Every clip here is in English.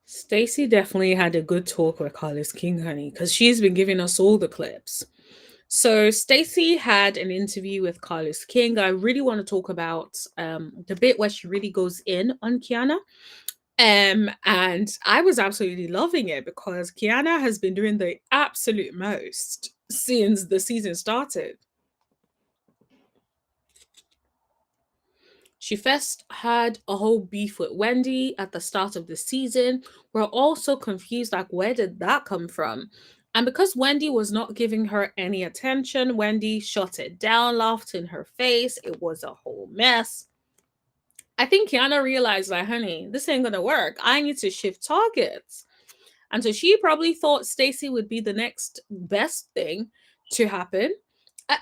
Stacy definitely had a good talk with Carlos King, honey, because she's been giving us all the clips. So Stacy had an interview with Carlos King. I really want to talk about the bit where she really goes in on Kiana. And I was absolutely loving it because Kiana has been doing the absolute most since the season started. She first had a whole beef with Wendy at the start of the season. We're all so confused, like, where did that come from? And because Wendy was not giving her any attention, Wendy shut it down, laughed in her face. It was a whole mess. I think Kiana realized, like, honey, this ain't gonna work. I need to shift targets. And so she probably thought Stacy would be the next best thing to happen.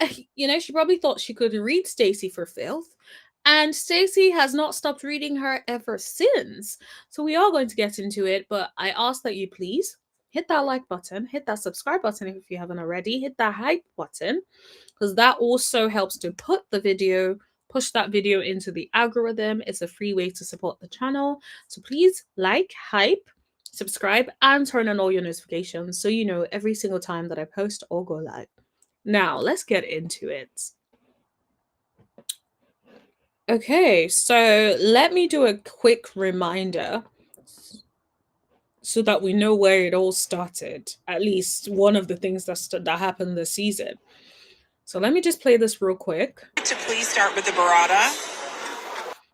She probably thought she could read Stacy for filth. And Stacy has not stopped reading her ever since. So we are going to get into it, but I ask that you please hit that like button, hit that subscribe button if you haven't already, hit that hype button, because that also helps to push that video into the algorithm. It's a free way to support the channel. So please like, hype, subscribe, and turn on all your notifications so you know every single time that I post or go live. Now, let's get into it. Okay, so let me do a quick reminder so that we know where it all started. At least one of the things that happened this season. So let me just play this real quick. To please start with the burrata.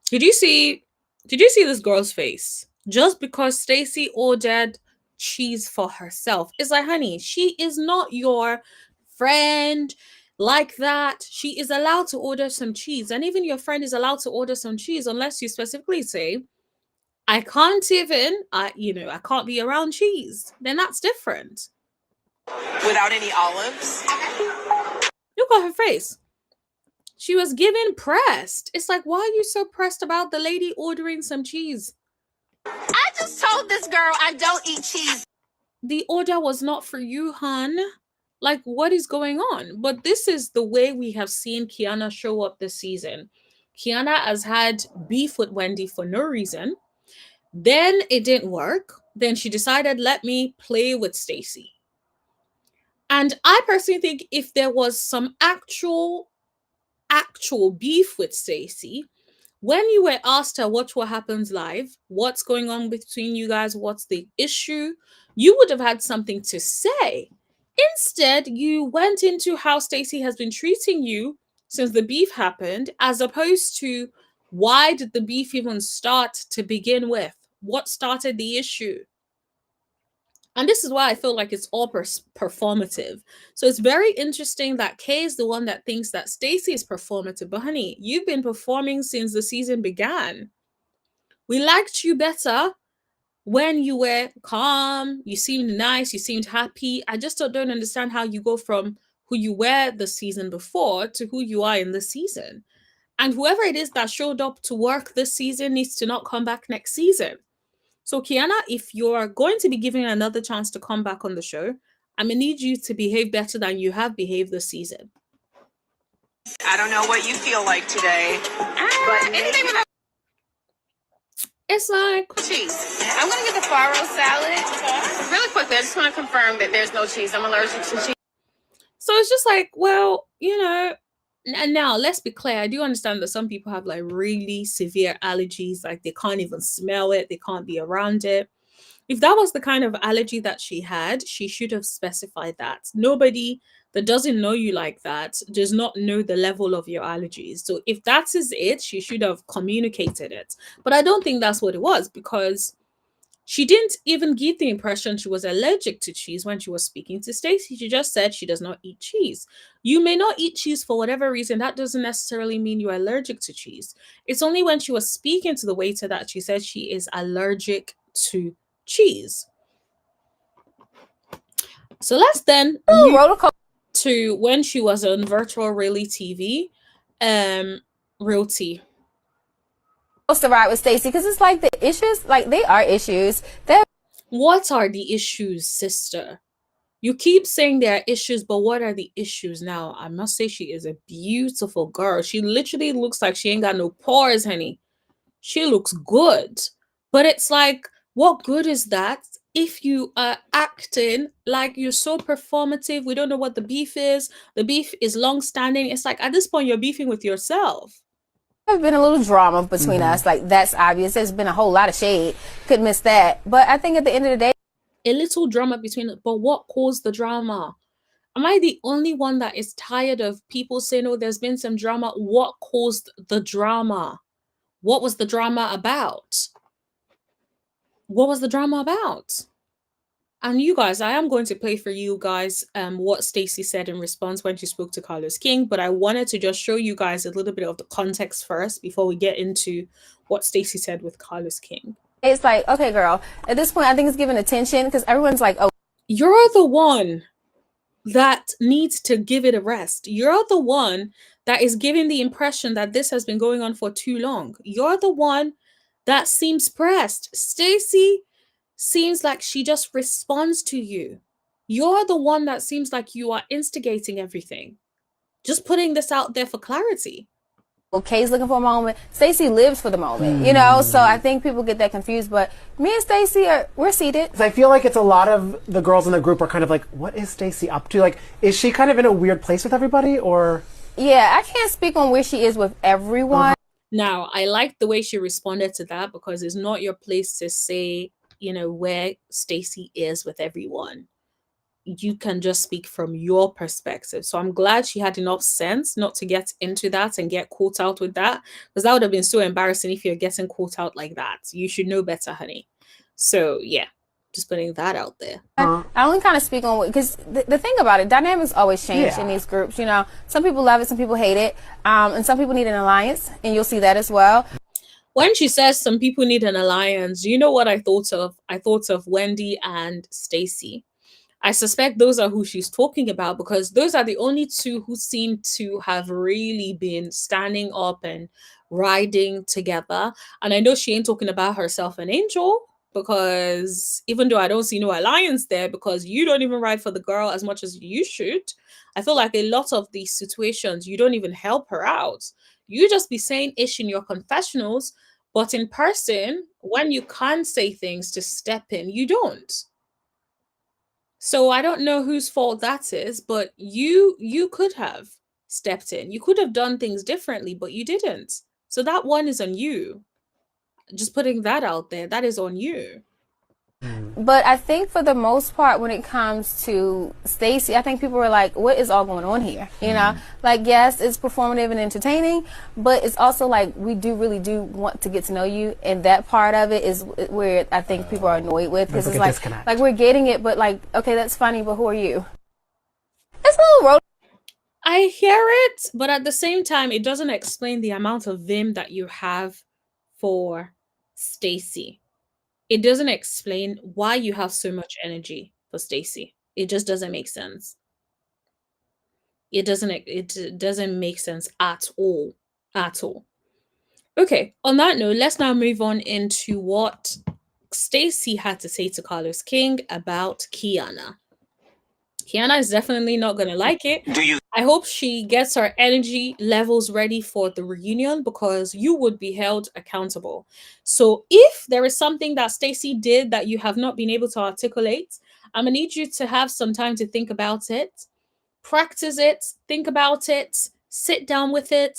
Did you see this girl's face? Just because Stacy ordered cheese for herself. It's like, honey, she is not your friend like that. She is allowed to order some cheese. And even your friend is allowed to order some cheese unless you specifically say, I can't I can't be around cheese. Then that's different. Without any olives. Look at her face. She was given pressed. It's like, why are you so pressed about the lady ordering some cheese? I just told this girl I don't eat cheese. The order was not for you, hun. Like, what is going on? But this is the way we have seen Kiana show up this season. Kiana has had beef with Wendy for no reason. Then it didn't work. Then she decided, let me play with Stacy. And I personally think if there was some actual beef with Stacy, when you were asked her what happens live, what's going on between you guys, what's the issue, you would have had something to say. Instead, you went into how Stacy has been treating you since the beef happened, as opposed to why did the beef even start to begin with? What started the issue? And this is why I feel like it's all performative. So it's very interesting that Kay is the one that thinks that Stacy is performative. But honey, you've been performing since the season began. We liked you better when you were calm, you seemed nice, you seemed happy. I just don't understand how you go from who you were the season before to who you are in this season. And whoever it is that showed up to work this season needs to not come back next season. So, Kiana, if you're going to be given another chance to come back on the show, I'm going to need you to behave better than you have behaved this season. I don't know what you feel like today, but Anything with It's like cheese. I'm gonna get the farro salad. Really quickly, I just want to confirm that there's no cheese. I'm allergic to cheese. So it's just like, well, and now let's be clear. I do understand that some people have like really severe allergies, like they can't even smell it, they can't be around it. If that was the kind of allergy that she had, she should have specified that. Nobody that doesn't know you like that does not know the level of your allergies. So if that is it, she should have communicated it. But I don't think that's what it was, because she didn't even give the impression she was allergic to cheese when she was speaking to Stacy. She just said she does not eat cheese. You may not eat cheese for whatever reason. That doesn't necessarily mean you're allergic to cheese. It's only when she was speaking to the waiter that she said she is allergic to cheese. So let's then move to when she was on virtual really TV, Real Tea. Supposed to ride with Stacy because it's like the issues, like they are issues. What are the issues, sister? You keep saying there are issues, but what are the issues now? I must say she is a beautiful girl. She literally looks like she ain't got no pores, honey. She looks good. But it's like, What good is that if you are acting like you're so performative? We don't know what the beef is. The beef is long standing. It's like at this point, you're beefing with yourself. There's been a little drama between us. Like, that's obvious. There's been a whole lot of shade. Could miss that. But I think at the end of the day, A little drama between, but what caused the drama? Am I the only one that is tired of people saying, oh, there's been some drama? What caused the drama? What was the drama about? What was the drama about? And you guys, I am going to play for you guys what Stacy said in response when she spoke to Carlos King, but I wanted to just show you guys a little bit of the context first before we get into what Stacy said with Carlos King. it's like, okay, girl, at this point, I think it's giving attention because everyone's like, oh, You're the one that needs to give it a rest. You're the one that is giving the impression that this has been going on for too long. You're the one that seems pressed. Stacy seems like she just responds to you. You're the one that seems like you are instigating everything. Just putting this out there for clarity. Kay's looking for a moment. Stacy lives for the moment, you know? So I think people get that confused. But me and Stacy, we're seated. I feel like it's a lot of the girls in the group are kind of like, what is Stacy up to? Like, is she kind of in a weird place with everybody, or? Yeah, I can't speak on where she is with everyone. Now, I like the way she responded to that because it's not your place to say, you know, where Stacy is with everyone. You can just speak from your perspective. So I'm glad she had enough sense not to get into that and get caught out with that, because that would have been so embarrassing if you're getting caught out like that. You should know better, honey. So yeah, just putting that out there. I only kind of speak on because the thing about it, dynamics always change in these groups. You know, some people love it, some people hate it, and some people need an alliance, and you'll see that as well. When she says some people need an alliance, you know what I thought of? I thought of Wendy and Stacy. I suspect those are who she's talking about because those are the only two who seem to have really been standing up and riding together. And I know she ain't talking about herself and Angel, because even though I don't see no alliance there, because you don't even ride for the girl as much as you should, I feel like a lot of these situations, you don't even help her out. You just be saying ish in your confessionals, but in person, when you can't say things to step in, you don't. So I don't know whose fault that is, but you could have stepped in. You could have done things differently, but you didn't. So that one is on you. Just putting that out there, that is on you. But I think for the most part, when it comes to Stacy, I think people were like, what is all going on here? You know, like, yes, it's performative and entertaining, but it's also like, we really do want to get to know you. And that part of it is where I think people are annoyed with, because it's like we're getting it, but like, okay, that's funny, but who are you? It's a little road. I hear it, but at the same time, it doesn't explain the amount of vim that you have for Stacy. It doesn't explain why you have so much energy for Stacy. It just doesn't make sense. It doesn't make sense at all. At all. Okay, on that note, let's now move on into what Stacy had to say to Carlos King about Kiana. Kiana is definitely not going to like it. I hope she gets her energy levels ready for the reunion, because you would be held accountable. So if there is something that Stacy did that you have not been able to articulate, I'm going to need you to have some time to think about it, practice it, think about it, sit down with it,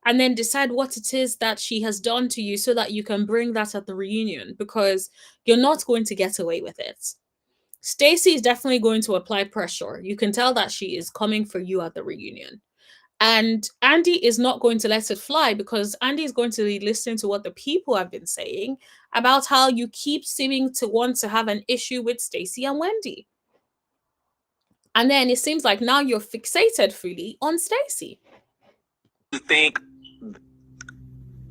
and then decide what it is that she has done to you so that you can bring that at the reunion, because you're not going to get away with it. Stacy is definitely going to apply pressure. You can tell that she is coming for you at the reunion. And Andy is not going to let it fly, because Andy is going to be listening to what the people have been saying about how you keep seeming to want to have an issue with Stacy and Wendy. And then it seems like now you're fixated fully on Stacy. You think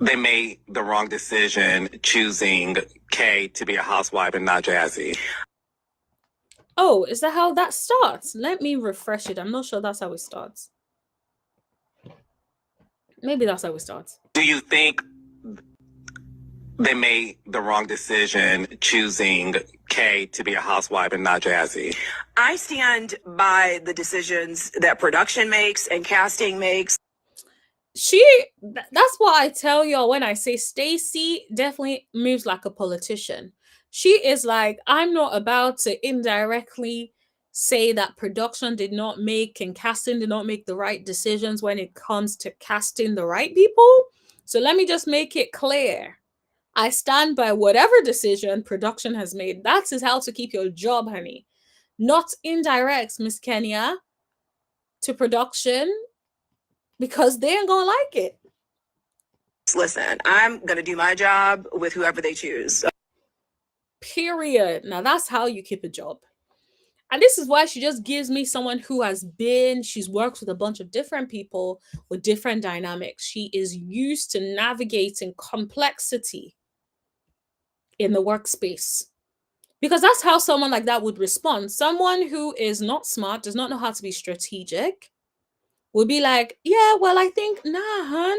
they made the wrong decision choosing Kay to be a housewife and not Jazzy? Oh, is that how that starts? Let me refresh it. I'm not sure that's how it starts. Maybe that's how it starts. Do you think they made the wrong decision choosing Kay to be a housewife and not Jazzy? I stand by the decisions that production makes and casting makes. That's what I tell y'all when I say Stacy definitely moves like a politician. She is like, I'm not about to indirectly say that production did not make and casting did not make the right decisions when it comes to casting the right people. So let me just make it clear. I stand by whatever decision production has made. That is how to keep your job, honey. Not indirect, Miss Kenya, to production because they ain't gonna like it. Listen, I'm going to do my job with whoever they choose. Period. Now that's how you keep a job. And this is why she just gives me someone who she's worked with a bunch of different people with different dynamics. She is used to navigating complexity in the workspace. Because that's how someone like that would respond. Someone who is not smart, does not know how to be strategic, would be like, yeah, well, I think, nah, hun,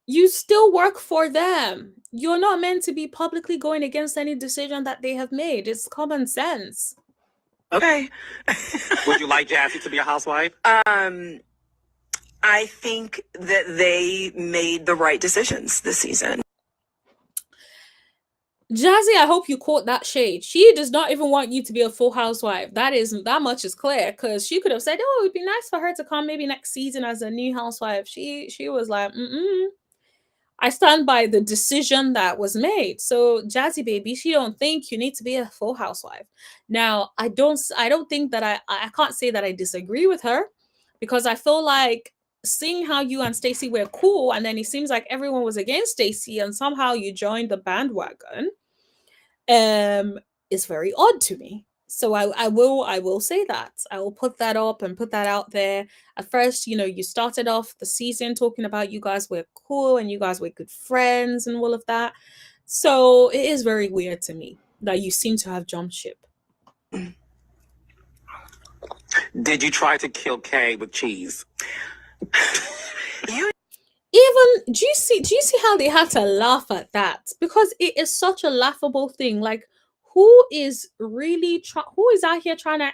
you still work for them. You're not meant to be publicly going against any decision that they have made. It's common sense. Okay. Would you like Jazzy to be a housewife? I think that they made the right decisions this season. Jazzy, I hope you caught that shade. She does not even want you to be a full housewife. That much is clear, because she could have said, "Oh, it'd be nice for her to come maybe next season as a new housewife." She was like, I stand by the decision that was made. So, Jazzy baby, she don't think you need to be a full housewife. Now, I don't think that I can't say that I disagree with her, because I feel like seeing how you and Stacy were cool, and then it seems like everyone was against Stacy, and somehow you joined the bandwagon, is very odd to me. So I will say that. I will put that up and put that out there. At first, you started off the season talking about you guys were cool and you guys were good friends and all of that. So it is very weird to me that you seem to have jumped ship. Did you try to kill Kay with cheese? Even do you see how they had to laugh at that? Because it is such a laughable thing. Like, who is out here trying to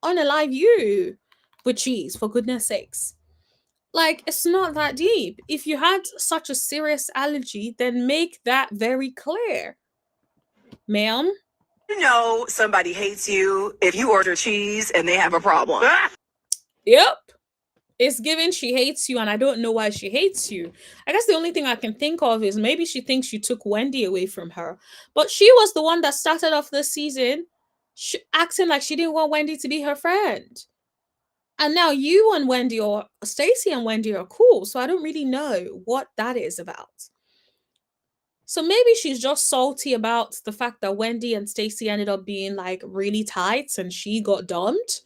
unalive you with cheese, for goodness sakes? Like, it's not that deep. If you had such a serious allergy, then make that very clear, ma'am. You know somebody hates you if you order cheese and they have a problem. Yep. It's given she hates you, and I don't know why she hates you. I guess the only thing I can think of is maybe she thinks you took Wendy away from her. But she was the one that started off this season acting like she didn't want Wendy to be her friend. And now you and Wendy, or Stacy and Wendy, are cool. So I don't really know what that is about. So maybe she's just salty about the fact that Wendy and Stacy ended up being like really tight and she got dumped.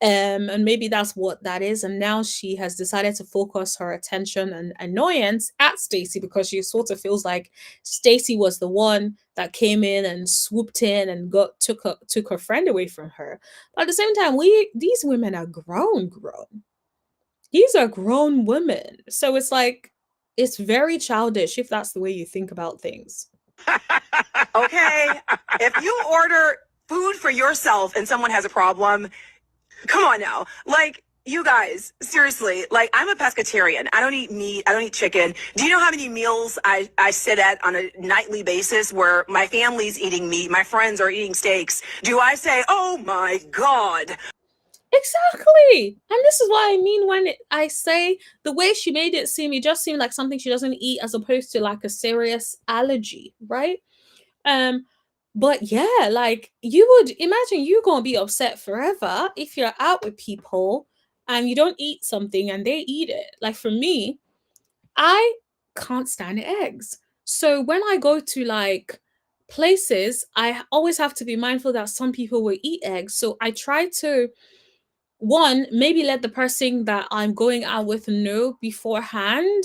And maybe that's what that is. And now she has decided to focus her attention and annoyance at Stacy, because she sort of feels like Stacy was the one that came in and swooped in and took her friend away from her. But at the same time, these women are grown. These are grown women. So it's like, it's very childish if that's the way you think about things. Okay, if you order food for yourself and someone has a problem, come on now. Like, you guys, seriously, like, I'm a pescatarian. I don't eat meat. I don't eat chicken. Do you know how many meals I sit at on a nightly basis where my family's eating meat, my friends are eating steaks? Do I say, oh my God? Exactly. And this is what I mean when I say the way she made it seem, it just seemed like something she doesn't eat, as opposed to like a serious allergy, right? But yeah, like, you would imagine you're gonna be upset forever if you're out with people and you don't eat something and they eat it. Like, for me, I can't stand eggs. So when I go to like places, I always have to be mindful that some people will eat eggs. So I try to, one, maybe let the person that I'm going out with know beforehand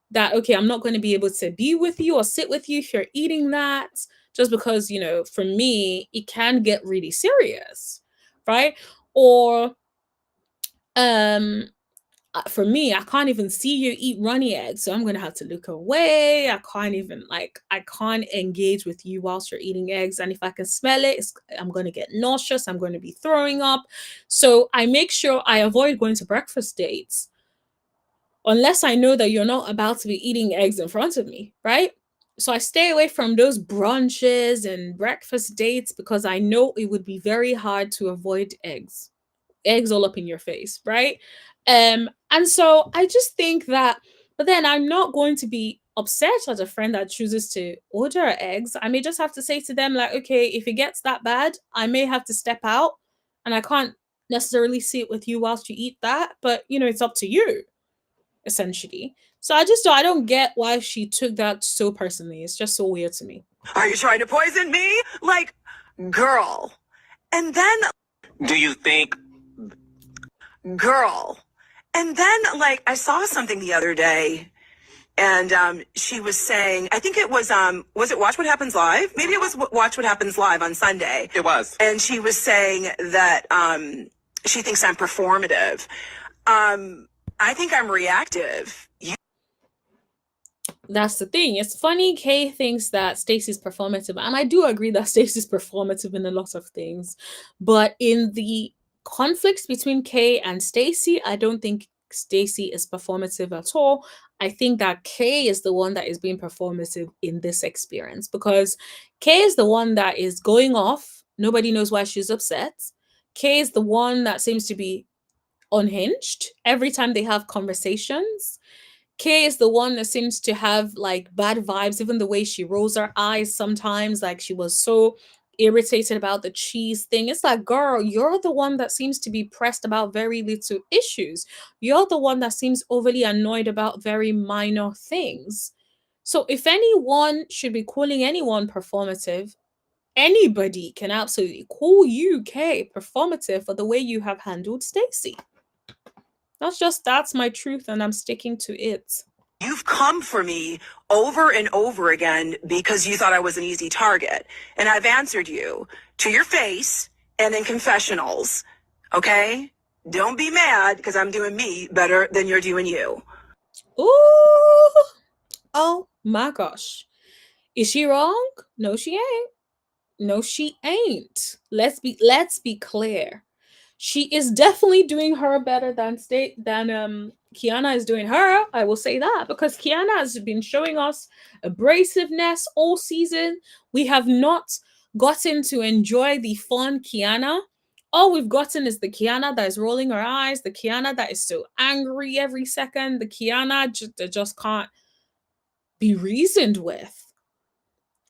that, okay, I'm not going to be able to be with you or sit with you if you're eating that, just because, for me, it can get really serious, right? Or for me, I can't even see you eat runny eggs, so I'm gonna have to look away. I can't engage with you whilst you're eating eggs, and if I can smell it, I'm gonna get nauseous. I'm going to be throwing up. So I make sure I avoid going to breakfast dates. unless I know that you're not about to be eating eggs in front of me, right? So I stay away from those brunches and breakfast dates because I know it would be very hard to avoid eggs all up in your face, right? And so I just think that, but then I'm not going to be upset at a friend that chooses to order eggs. I may just have to say to them, like, okay, if it gets that bad, I may have to step out and I can't necessarily sit with you whilst you eat that, but it's up to you, essentially. So I don't get why she took that so personally. It's just so weird to me. Are you trying to poison me? Like, girl. And then, Do you think girl. And then, like, I saw something the other day, and she was saying, I think it was it Watch What Happens Live? Maybe it was Watch What Happens Live on Sunday. it was? And she was saying that she thinks I'm performative. I think I'm reactive. That's the thing. It's funny. Kay thinks that Stacy's performative, and I do agree that Stacy's performative in a lot of things. But in the conflicts between Kay and Stacy, I don't think Stacy is performative at all. I think that Kay is the one that is being performative in this experience because Kay is the one that is going off. Nobody knows why she's upset. Kay is the one that seems to be unhinged every time they have conversations. Kay is the one that seems to have like bad vibes, even the way she rolls her eyes sometimes, like she was so irritated about the cheese thing. It's like, girl, you're the one that seems to be pressed about very little issues. You're the one that seems overly annoyed about very minor things. So if anyone should be calling anyone performative, anybody can absolutely call you, Kay, performative for the way you have handled Stacy. That's my truth and I'm sticking to it. You've come for me over and over again because you thought I was an easy target. And I've answered you to your face and in confessionals. Okay? Don't be mad because I'm doing me better than you're doing you. Ooh. Oh my gosh. Is she wrong? No, she ain't. No, she ain't. Let's be clear. She is definitely doing her better than Kiana is doing her. I will say that because Kiana has been showing us abrasiveness all season. We have not gotten to enjoy the fun Kiana. All we've gotten is the Kiana that is rolling her eyes, the Kiana that is so angry every second, the Kiana that just can't be reasoned with.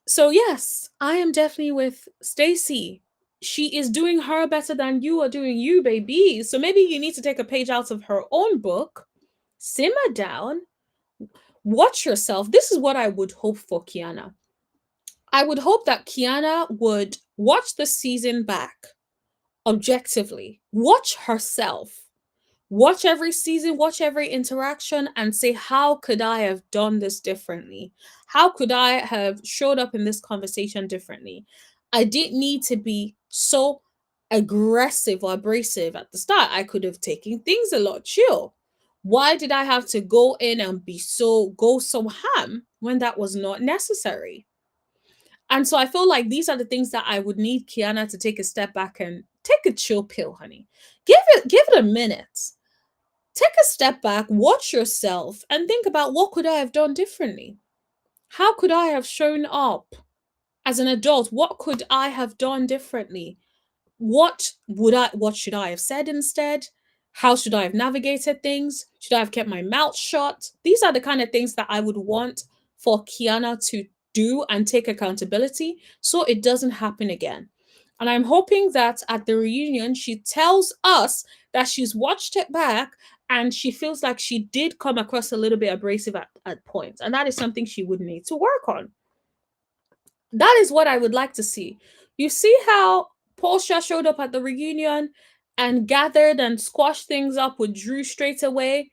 So yes, I am definitely with Stacy. She is doing her better than you are doing you, baby. So maybe you need to take a page out of her own book, simmer down, watch yourself. This is what I would hope for Kiana. I would hope that Kiana would watch the season back objectively, watch herself, watch every season, watch every interaction, and say, how could I have done this differently? How could I have showed up in this conversation differently? I didn't need to be so aggressive or abrasive at the start. I could have taken things a lot chill. Why did I have to go in and go so ham when that was not necessary? And so I feel like these are the things that I would need Kiana to take a step back and take a chill pill, honey. Give it a minute. Take a step back, watch yourself, and think about what could I have done differently? How could I have shown up as an adult? What could I have done differently? What should I have said instead? How should I have navigated things? Should I have kept my mouth shut? These are the kind of things that I would want for Kiana to do and take accountability so it doesn't happen again. And I'm hoping that at the reunion, she tells us that she's watched it back and she feels like she did come across a little bit abrasive at points. And that is something she would need to work on. That is what I would like to see. You see how Portia showed up at the reunion and gathered and squashed things up with Drew straight away?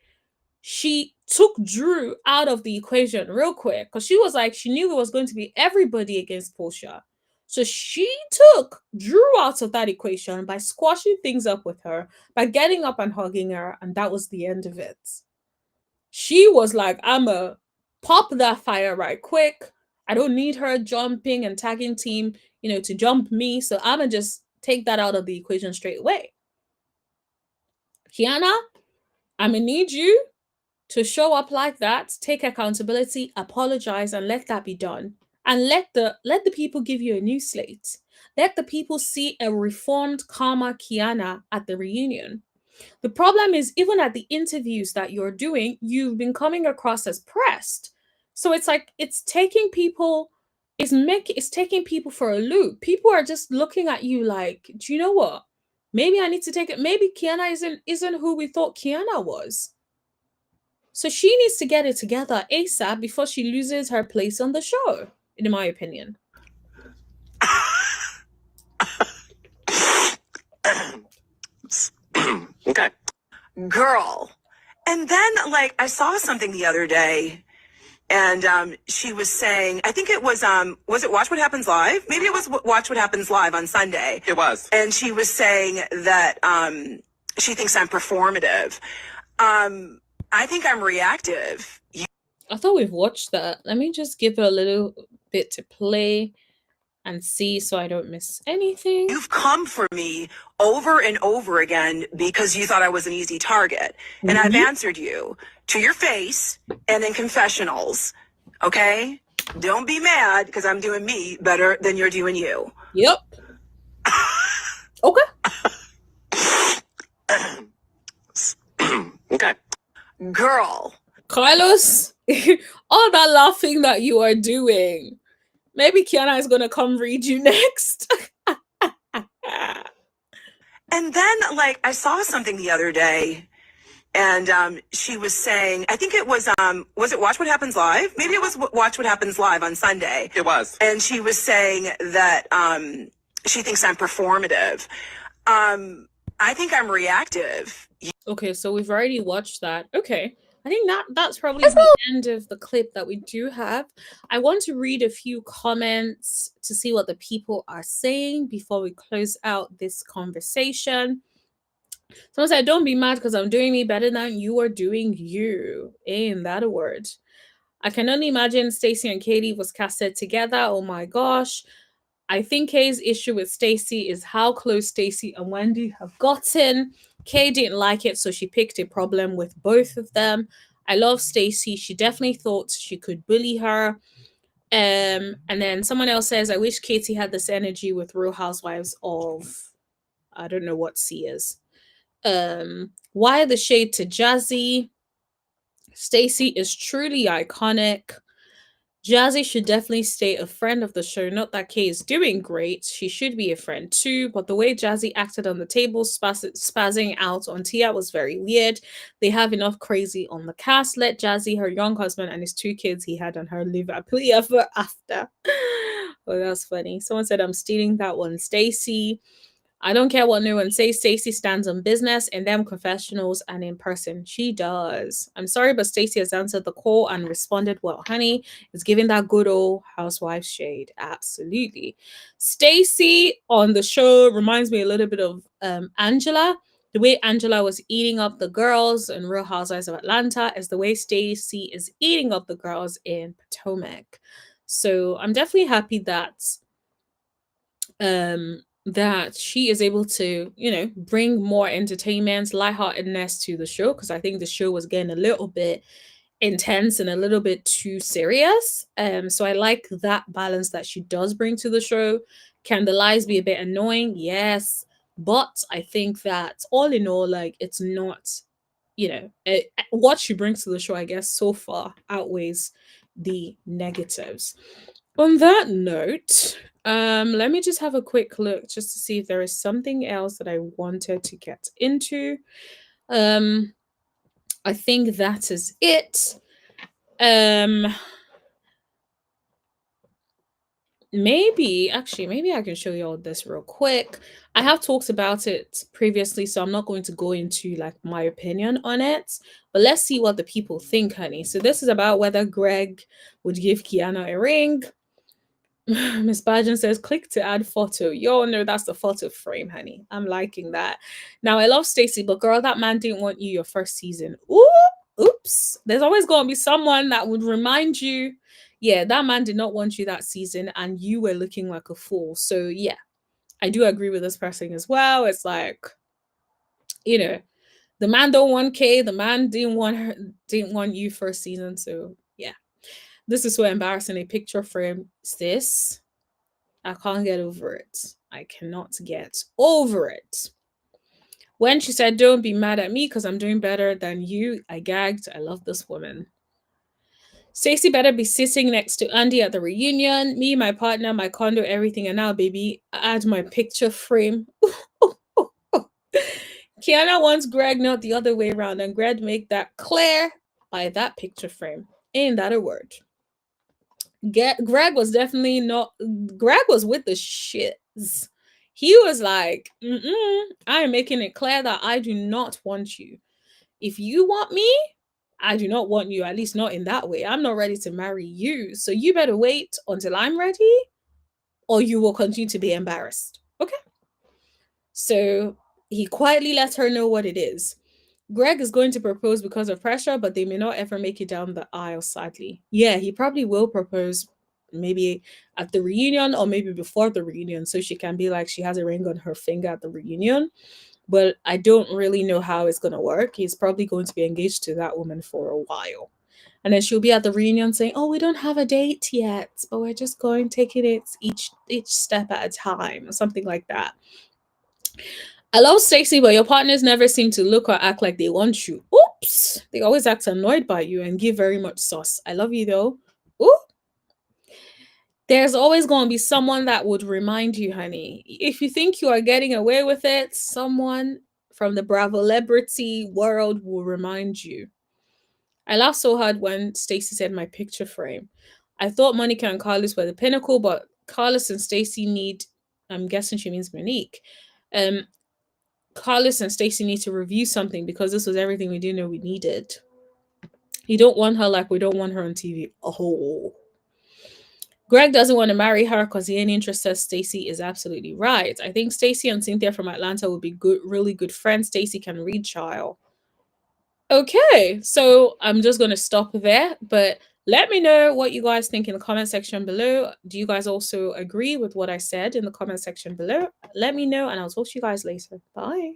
She took Drew out of the equation real quick because she was like, she knew it was going to be everybody against Portia. So she took Drew out of that equation by squashing things up with her, by getting up and hugging her, and that was the end of it. She was like, I'ma pop that fire right quick. I don't need her jumping and tagging team, to jump me. So I'ma just take that out of the equation straight away. Kiana, I'ma need you to show up like that, take accountability, apologize, and let that be done. And let the people give you a new slate. Let the people see a reformed, calmer Kiana at the reunion. The problem is, even at the interviews that you're doing, you've been coming across as pressed. So it's like it's taking people, it's taking people for a loop. People are just looking at you like, do you know what? Maybe I need to take it. Maybe Kiana isn't who we thought Kiana was. So she needs to get it together ASAP before she loses her place on the show, in my opinion. Okay. Girl. And then, like, I saw something the other day, and she was saying, I think it was it Watch What Happens Live? Maybe it was Watch What Happens Live on Sunday. It was. And she was saying that she thinks I'm performative. I think I'm reactive. I thought we've watched that. Let me just give it a little bit to play and see so I don't miss anything. You've come for me over and over again because you thought I was an easy target. And I've answered you to your face and in confessionals. Okay? Don't be mad because I'm doing me better than you're doing you. Yep. Okay. Okay. Girl. Carlos, all that laughing that you are doing. Maybe Kiana is going to come read you next. And then, like, I saw something the other day, and she was saying, I think it was it Watch What Happens Live? Maybe it was Watch What Happens Live on Sunday. It was. And she was saying that she thinks I'm performative. I think I'm reactive. Okay, so we've already watched that. Okay. I think that's probably the end of the clip that we do have. I want to read a few comments to see what the people are saying before we close out this conversation. Someone said, don't be mad because I'm doing me better than you are doing you. Ain't that a word? I can only imagine Stacy and Katie was casted together. Oh my gosh. I think Kay's issue with Stacy is how close Stacy and Wendy have gotten. Kay didn't like it, so she picked a problem with both of them. I love Stacy. She definitely thought she could bully her. And then someone else says, I wish Katie had this energy with Real Housewives of, I don't know what C is. Why the shade to Jazzy? Stacy is truly iconic. Jazzy should definitely stay a friend of the show. Not that Kay is doing great. She should be a friend too. But the way Jazzy acted on the table, spazzing out on Tia was very weird. They have enough crazy on the cast. Let Jazzy, her young husband, and his 2 kids he had on her live happily ever after. Oh, that's funny. Someone said, I'm stealing that one. Stacy. I don't care what no one says. Stacy stands on business in them confessionals and in person. She does. I'm sorry, but Stacy has answered the call and responded well. Honey, it's giving that good old housewife shade. Absolutely. Stacy on the show reminds me a little bit of Angela. The way Angela was eating up the girls in Real Housewives of Atlanta is the way Stacy is eating up the girls in Potomac. So I'm definitely happy that she is able to, bring more entertainment, lightheartedness to the show, because I think the show was getting a little bit intense and a little bit too serious. So I like that balance that she does bring to the show. Can the lies be a bit annoying? Yes. But I think that all in all, like, it's not, what she brings to the show, I guess, so far outweighs the negatives. On that note, let me just have a quick look just to see if there is something else that I wanted to get into. I think that is it. Maybe I can show you all this real quick. I have talked about it previously, so I'm not going to go into like my opinion on it, but let's see what the people think, honey. So this is about whether Greg would give Kiana a ring. Miss Badgen says, click to add photo. Yo, no, that's the photo frame, honey. I'm liking that. Now, I love Stacy, but girl, that man didn't want you your first season. Oops. There's always going to be someone that would remind you, yeah, that man did not want you that season, and you were looking like a fool. So, yeah, I do agree with this person as well. It's like, The man don't want K. The man didn't want her, didn't want you first season. So yeah, this is so embarrassing. A picture frame, sis. I can't get over it. I cannot get over it. When she said, "Don't be mad at me because I'm doing better than you," I gagged. I love this woman. Stacy better be sitting next to Andy at the reunion. Me, my partner, my condo, everything. And now, baby, add my picture frame. Kiana wants Greg, not the other way around. And Greg make that clear by that picture frame. Ain't that a word? Greg was definitely not. Greg was with the shits. He was like, I am making it clear that I do not want you. If you want me, I do not want you, at least not in that way. I'm not ready to marry you. So you better wait until I'm ready, or you will continue to be embarrassed. Okay? So he quietly lets her know what it is. Greg is going to propose because of pressure, but they may not ever make it down the aisle, sadly. Yeah, he probably will propose maybe at the reunion or maybe before the reunion, so she can be like she has a ring on her finger at the reunion. But I don't really know how it's going to work. He's probably going to be engaged to that woman for a while. And then she'll be at the reunion saying, "Oh, we don't have a date yet, but we're just going taking it each step at a time," or something like that. I love Stacy, but your partners never seem to look or act like they want you. Oops. They always act annoyed by you and give very much sauce. I love you though. Ooh. There's always going to be someone that would remind you, honey. If you think you are getting away with it, someone from the Bravo celebrity world will remind you. I laughed so hard when Stacy said my picture frame. I thought Monica and Carlos were the pinnacle, but Carlos and Stacy need, I'm guessing she means Monique. Carlos and Stacy need to review something because this was everything we didn't know we needed. You don't want her like we don't want her on TV. Oh. Greg doesn't want to marry her because he ain't interested. Stacy is absolutely right. I think Stacy and Cynthia from Atlanta would be good, really good friends. Stacy can read child. Okay, so I'm just going to stop there, but let me know what you guys think in the comment section below. Do you guys also agree with what I said in the comment section below? Let me know, and I'll talk to you guys later. Bye.